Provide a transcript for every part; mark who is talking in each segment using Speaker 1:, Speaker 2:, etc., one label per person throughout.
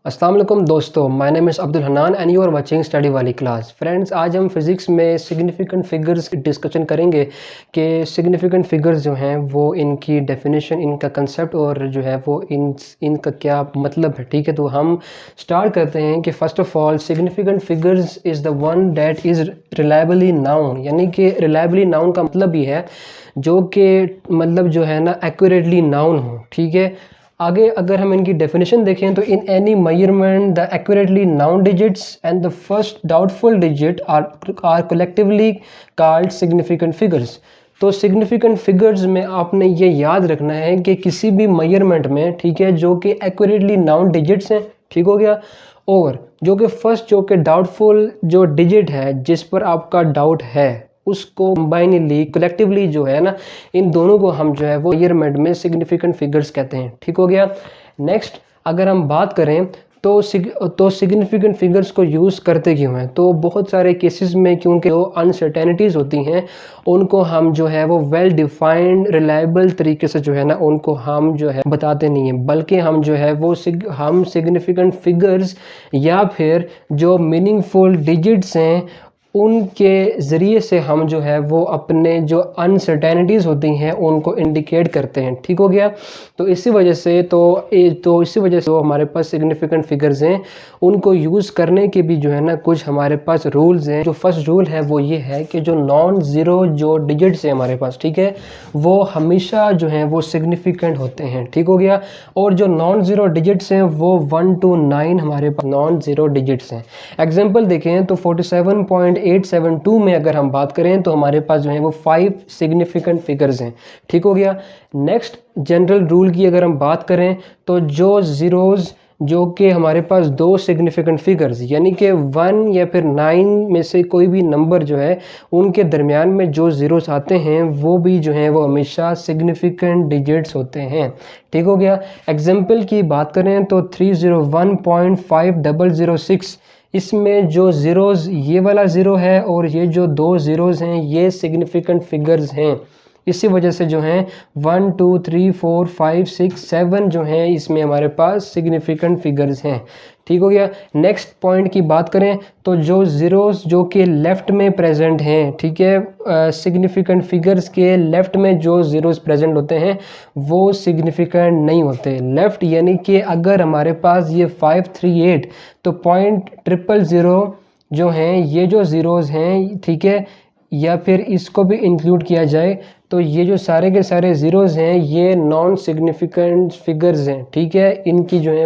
Speaker 1: अस्सलाम वालेकुम दोस्तों, my name is Abdul Hannan and you are watching study वाली क्लास। फ्रेंड्स, आज हम फिज़िक्स में सिग्निफिकेंट फिगर्स डिस्कशन करेंगे कि सिग्निफिकेंट फिगर्स जो हैं वो इनकी डेफिनेशन, इनका कंसेप्ट और जो है वो इनका क्या मतलब है। ठीक है, तो हम स्टार्ट करते हैं कि first of all significant figures is the one that is reliably noun, यानी कि रिलायबली नाउन का मतलब ये है जो कि मतलब जो है ना एक्यूरेटली नाउन हो। ठीक है, आगे अगर हम इनकी डेफिनेशन देखें तो in any measurement the accurately known digits and the first doubtful digit are collectively called significant figures. तो सिग्निफिकेंट फिगर्स में आपने ये याद रखना है कि किसी भी मेजरमेंट में, ठीक है, जो कि एक्यूरेटली नाउन डिजिट्स हैं, ठीक हो गया, और जो कि फर्स्ट जो कि डाउटफुल जो डिजिट है जिस पर आपका डाउट है उसको कंबाइनली कलेक्टिवली जो है ना, इन दोनों को हम जो है वो मेजरमेंट में सिग्निफिकेंट फिगर्स कहते हैं। ठीक हो गया। नेक्स्ट अगर हम बात करें तो सिग्निफिकेंट फिगर्स को यूज़ करते क्यों हैं, तो बहुत सारे केसेस में क्योंकि जो अनसर्टेनिटीज़ होती हैं उनको हम जो है वो वेल डिफाइंड रिलायबल तरीके से जो है ना उनको हम जो है बताते नहीं हैं, बल्कि हम जो है वो हम सिग्निफिकेंट फिगर्स या फिर जो मीनिंगफुल डिजिट्स हैं उनके ज़रिए से हम जो है वो अपने जो अनसर्टेनिटीज़ होती हैं उनको इंडिकेट करते हैं। ठीक हो गया। तो इसी वजह से इसी वजह से वो हमारे पास सिग्निफिकेंट फिगर्स हैं, उनको यूज़ करने के भी जो है ना कुछ हमारे पास रूल्स हैं। जो फर्स्ट रूल है वो ये है कि जो नॉन ज़ीरो जो डिजिट्स हैं हमारे पास, ठीक है, वो हमेशा जो हैं वो सिग्निफिकेंट होते हैं। ठीक हो गया। और जो नॉन ज़ीरो डिजिट्स हैं वो 1 to 9 हमारे पास नॉन ज़ीरो डिजिट्स हैं। एग्जाम्पल देखें तो 47.872 में अगर हम बात करें तो हमारे पास जो है वो 5 सिग्निफिकेंट फिगर्स हैं। ठीक हो गया। नेक्स्ट जनरल रूल की अगर हम बात करें तो जो ज़ीरोज़ जो कि हमारे पास दो सिग्निफिकेंट फिगर्स यानी कि 1 या फिर 9 में से कोई भी नंबर जो है उनके दरमियान में जो ज़ीरोस आते हैं वो भी जो है वो हमेशा सिग्निफिकेंट डिजिट्स होते हैं। ठीक हो गया। एग्जाम्पल की बात करें तो 301.5006, इसमें जो ज़ीरोज़ ये वाला ज़ीरो है और ये जो दो ज़ीरोज़ हैं ये सिग्निफिकेंट फिगर्स हैं। इसी वजह से जो हैं 1 2 3 4 5 6 7 जो हैं इसमें हमारे पास सिग्निफिकेंट फिगर्स हैं। ठीक हो गया। नेक्स्ट पॉइंट की बात करें तो जो ज़ीरोज़ जो कि लेफ़्ट में प्रेजेंट हैं, ठीक है, सिग्निफिकेंट फिगर्स के लेफ़्ट में जो ज़ीरोज़ प्रेजेंट होते हैं वो सिग्निफिकेंट नहीं होते। लेफ़्ट यानी कि अगर हमारे पास ये 538 तो 0.000 जो हैं ये जो ज़ीरोज़ हैं, ठीक है, या फिर इसको भी इंक्लूड किया जाए तो ये जो सारे के सारे ज़ीरोज़ हैं ये नॉन सिग्निफिकेंट फिगर्स हैं। ठीक है, इनकी जो है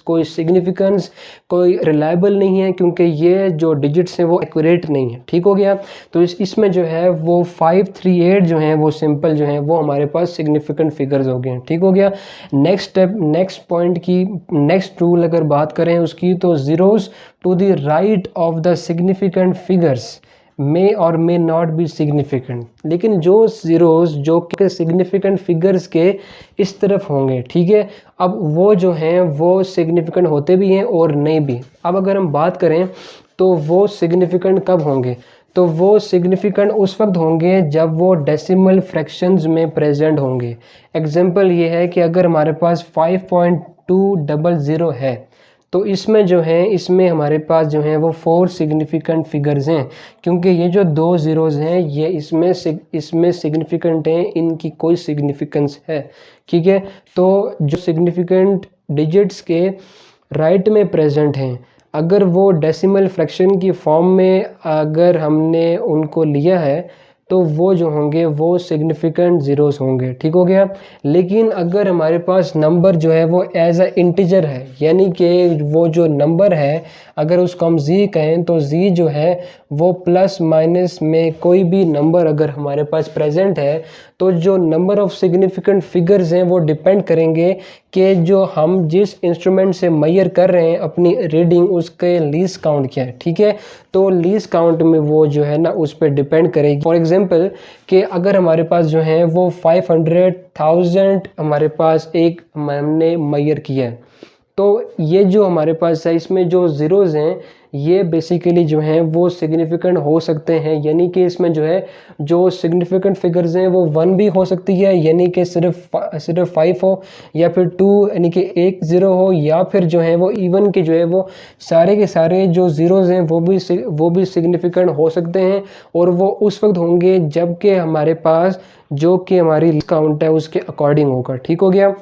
Speaker 1: कोई सिग्निफिकेंस, कोई रिलायबल नहीं है क्योंकि ये जो डिजिट्स हैं वो एक्यूरेट नहीं है। ठीक हो गया। तो इसमें जो है वो 538 जो हैं वो सिंपल जो हैं वो हमारे पास सिग्निफिकेंट फिगर्स हो गए हैं। ठीक हो गया। नेक्स्ट स्टेप, नेक्स्ट पॉइंट की नेक्स्ट रूल अगर बात करें उसकी तो zeros to the right of the significant figures may और मे नॉट बी सिग्निफिकेंट, लेकिन जो ज़ीरोज़ जो कि सिग्निफिकेंट फिगर्स के इस तरफ होंगे, ठीक है, अब वो जो हैं वो सिग्निफिकेंट होते भी हैं और नहीं भी। अब अगर हम बात करें तो वो सिग्निफिकेंट कब होंगे, तो वो सिग्निफिकेंट उस वक्त होंगे जब वो डेसिमल फ्रैक्शंस में प्रेजेंट होंगे। एग्जांपल ये है कि अगर हमारे पास 5.200 है तो इसमें जो है इसमें हमारे पास जो है वो 4 सिग्निफिकेंट फिगर्स हैं, क्योंकि ये जो दो ज़ीरोज़ हैं ये इसमें सिग्निफिकेंट हैं, इनकी कोई सिग्निफिकेंस है। ठीक है, तो जो सिग्निफिकेंट डिजिट्स के राइट में प्रेजेंट हैं अगर वो डेसिमल फ्रैक्शन की फॉर्म में अगर हमने उनको लिया है तो वो जो होंगे वो सिग्निफिकेंट ज़ीरोज़ होंगे। ठीक हो गया। लेकिन अगर हमारे पास नंबर जो है वो एज अ इंटीजर है, यानी कि वो जो नंबर है अगर उसको हम जी कहें तो जी जो है वो प्लस माइनस में कोई भी नंबर अगर हमारे पास प्रेजेंट है तो जो नंबर ऑफ़ सिग्निफिकेंट फिगर्स हैं वो डिपेंड करेंगे कि जो हम जिस इंस्ट्रूमेंट से मेजर कर रहे हैं अपनी रीडिंग उसके लीस्ट काउंट क्या है। ठीक है, तो लीस्ट काउंट में वो जो है ना उस पर डिपेंड करेगी। फॉर एग्जांपल कि अगर हमारे पास जो है वो 500,000 हमारे पास एक हमने मेजर किया है तो ये जो हमारे पास है इसमें जो ज़ीरोज़ हैं ये बेसिकली जो हैं वो सिग्निफिकेंट हो सकते हैं, यानी कि इसमें जो है जो सिग्निफिकेंट फिगर्स हैं वो 1 भी हो सकती है, यानी कि सिर्फ 5 हो, या फिर 2 यानी कि 1 ज़ीरो हो, या फिर जो है वो इवन के जो है वो सारे के सारे जो ज़ीरोज़ हैं वो भी सिग्निफिकेंट हो सकते हैं। और वो उस वक्त होंगे जबकि हमारे पास जो कि हमारी काउंट है उसके अकॉर्डिंग होगा। ठीक हो गया।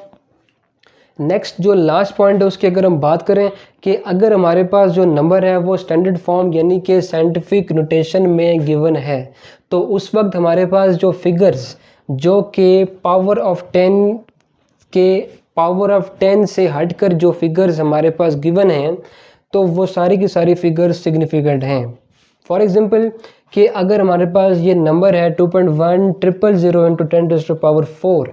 Speaker 1: नेक्स्ट जो लास्ट पॉइंट है उसकी अगर हम बात करें कि अगर हमारे पास जो नंबर है वो स्टैंडर्ड फॉर्म यानी कि साइंटिफिक नोटेशन में गिवन है, तो उस वक्त हमारे पास जो फिगर्स जो कि पावर ऑफ 10 से हटकर जो फिगर्स हमारे पास गिवन हैं तो वो सारी की सारी फिगर्स सिग्निफिकेंट हैं। फॉर एग्जांपल कि अगर हमारे पास ये नंबर है 2.10000 इंटू 10⁻⁴,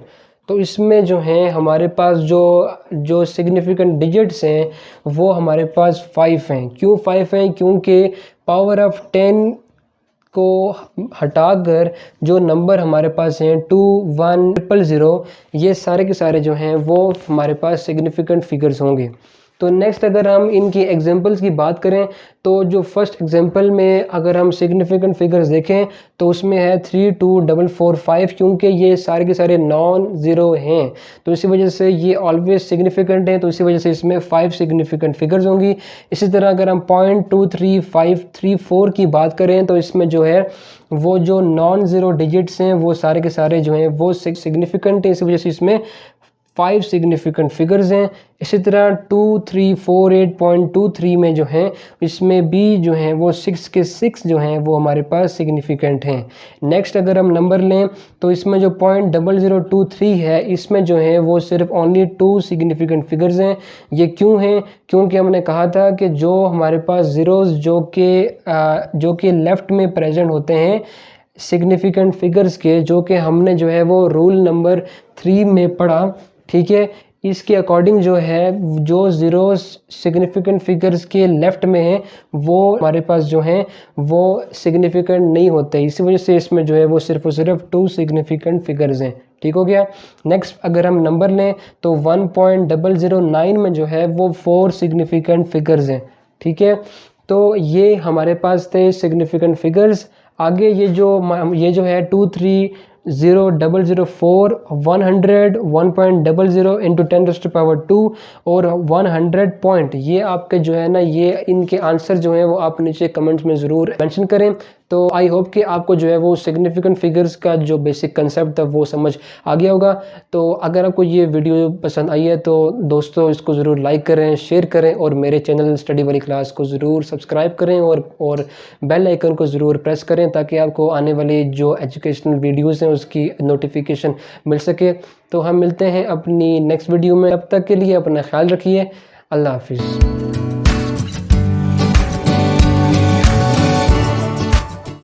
Speaker 1: तो इसमें जो है हमारे पास जो सिग्निफिकेंट डिजिट्स हैं वो हमारे पास 5 हैं। क्यों 5 हैं? क्योंकि पावर ऑफ 10 को हटाकर जो नंबर हमारे पास हैं 21000 ये सारे के सारे जो हैं वो हमारे पास सिग्निफिकेंट फिगर्स होंगे। तो नेक्स्ट अगर हम इनकी एग्जांपल्स की बात करें तो जो फर्स्ट एग्जांपल में अगर हम सिग्निफिकेंट फिगर्स देखें तो उसमें है 32445, क्योंकि ये सारे के सारे नॉन ज़ीरो हैं तो इसी वजह से ये ऑलवेज सिग्निफिकेंट हैं, तो इसी वजह से इसमें 5 सिग्निफिकेंट फिगर्स होंगी। इसी तरह अगर हम 0.23534 की बात करें तो इसमें जो है वो जो नॉन ज़ीरो डिजिट्स हैं वो सारे के सारे जो हैं वो सिग्निफिकेंट हैं, इसी वजह से इसमें 5 सिग्निफिकेंट फिगर्स हैं। इसी तरह 2348.23 में जो हैं इसमें भी जो हैं वो 6 के 6 जो हैं वो हमारे पास सिग्निफिकेंट हैं। नेक्स्ट अगर हम नंबर लें तो इसमें जो 0.0023 है इसमें जो है वो सिर्फ ओनली 2 सिग्निफिकेंट फिगर्स हैं। ये क्यों हैं? क्योंकि हमने कहा था कि जो हमारे पास ज़ीरोज़ जो कि लेफ़्ट में प्रेजेंट होते हैं सिग्निफिकेंट फिगर्स के, जो कि हमने जो है वो रूल नंबर 3 में पढ़ा, ठीक है, इसके अकॉर्डिंग जो है जो ज़ीरोज़ सिग्निफिकेंट फिगर्स के लेफ़्ट में है वो हमारे पास जो हैं वो सिग्निफिकेंट नहीं होते, इसी वजह से इसमें जो है वो सिर्फ और सिर्फ 2 सिग्निफिकेंट फिगर्स हैं। ठीक हो गया। नेक्स्ट अगर हम नंबर लें तो 1.009 में जो है वो 4 सिग्निफिकेंट फिगर्स हैं। ठीक है, तो ये हमारे पास थे सिग्निफिकेंट फिगर्स। आगे ये जो है 2300004 100 1.00 इंटू 10⁻² और 100 पॉइंट, ये आपके जो है ना ये इनके आंसर जो हैं वो आप नीचे कमेंट्स में ज़रूर मेंशन करें। तो आई होप कि आपको जो है वो सिग्निफिकेंट फिगर्स का जो बेसिक कंसेप्ट था वो समझ आ गया होगा। तो अगर आपको ये वीडियो पसंद आई है तो दोस्तों इसको ज़रूर लाइक करें, शेयर करें और मेरे चैनल स्टडी वाली क्लास को ज़रूर सब्सक्राइब करें और बेल आइकन को ज़रूर प्रेस करें ताकि आपको आने वाली जो एजुकेशनल वीडियोज़ हैं उसकी नोटिफिकेशन मिल सके। तो हम मिलते हैं अपनी नेक्स्ट वीडियो में, तब तक के लिए अपना ख्याल रखिए। अल्लाह हाफिज़।